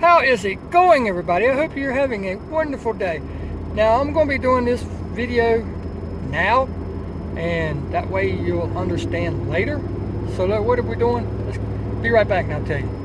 How is it going, everybody? I hope you're having a wonderful day. Now, I'm going to be doing this video now, and that way you'll understand later. So what are we doing? Let's be right back and I'll tell you.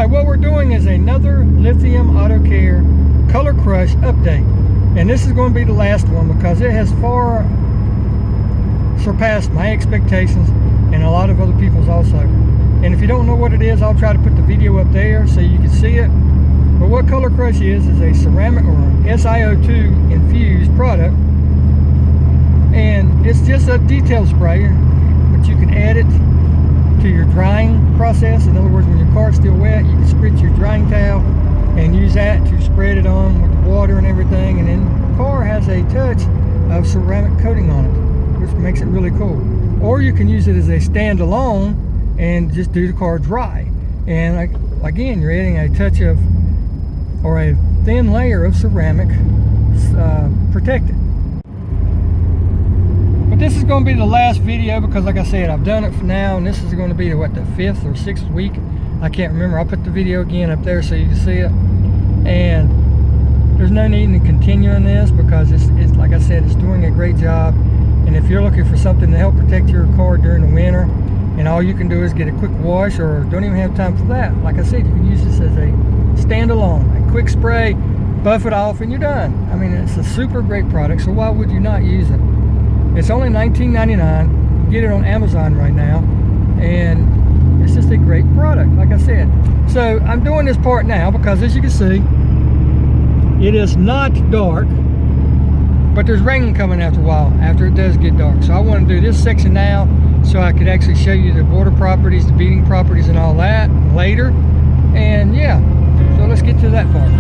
What we're doing is another Lithium Auto Care Color Crush update, and this is going to be the last one because it has far surpassed my expectations and a lot of other people's also. And if you don't know what it is, I'll try to put the video up there so you can see it. But what Color Crush is a ceramic or SiO2 infused product, and it's just a detail spray, but you can add it to your drying process. In other words, when your car's still wet, you can spritz your drying towel and use that to spread it on with the water and everything, and then the car has a touch of ceramic coating on it, which makes it really cool. Or you can use it as a standalone and just do the car dry, and again, you're adding a touch of or a thin layer of ceramic protected. But this is going to be the last video because, like I said, I've done it for now, and this is going to be what, the 5th or 6th week. I can't remember. I'll put the video again up there so you can see it. And there's no need in continuing this because it's like I said, it's doing a great job. And if you're looking for something to help protect your car during the winter, and all you can do is get a quick wash, or don't even have time for that, like I said, you can use this as a standalone, a quick spray, buff it off, and you're done. I mean, it's a super great product, so why would you not use it? It's only $19.99. You can get it on Amazon right now, and it's just a great product, like I said. So I'm doing this part now because, as you can see, it is not dark, but there's rain coming after a while, after it does get dark. So I want to do this section now so I could actually show you the border properties, the beading properties, and all that later. And yeah, so let's get to that part.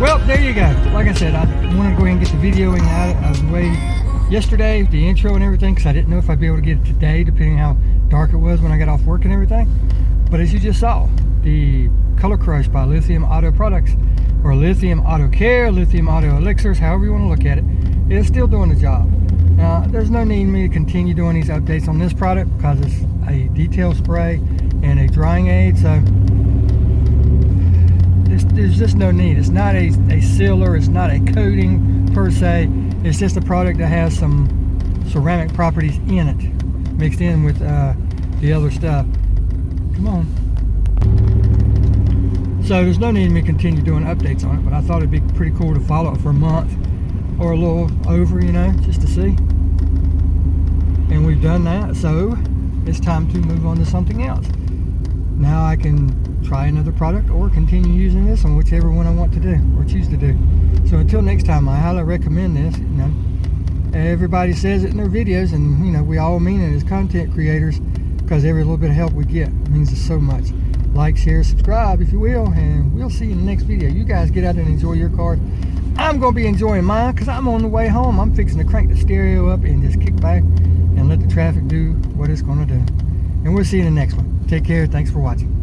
Well, there you go. Like I said, I want to go ahead and get the videoing out of the way yesterday, the intro and everything, because I didn't know if I'd be able to get it today, depending on how dark it was when I got off work and everything. But as you just saw, the Color Crush by Lithium Auto Products, or Lithium Auto Care, Lithium Auto Elixirs, however you want to look at it, is still doing the job. Now, there's no need for me to continue doing these updates on this product because it's a detail spray and a drying aid, so there's just no need. It's not a sealer, it's not a coating per se, it's just a product that has some ceramic properties in it, mixed in with the other stuff. Come on. So there's no need for me to continue doing updates on it, but I thought it'd be pretty cool to follow it for a month or a little over, you know, just to see. And we've done that, so it's time to move on to something else. Now I can try another product or continue using this on whichever one I want to do or choose to do. So until next time, I highly recommend this. You know, everybody says it in their videos, and you know, we all mean it as content creators because every little bit of help we get means so much. Like, share, subscribe if you will, and we'll see you in the next video. You guys get out and enjoy your car. I'm going to be enjoying mine because I'm on the way home. I'm fixing to crank the stereo up and just kick back and let the traffic do what it's going to do. And we'll see you in the next one. Take care. Thanks for watching.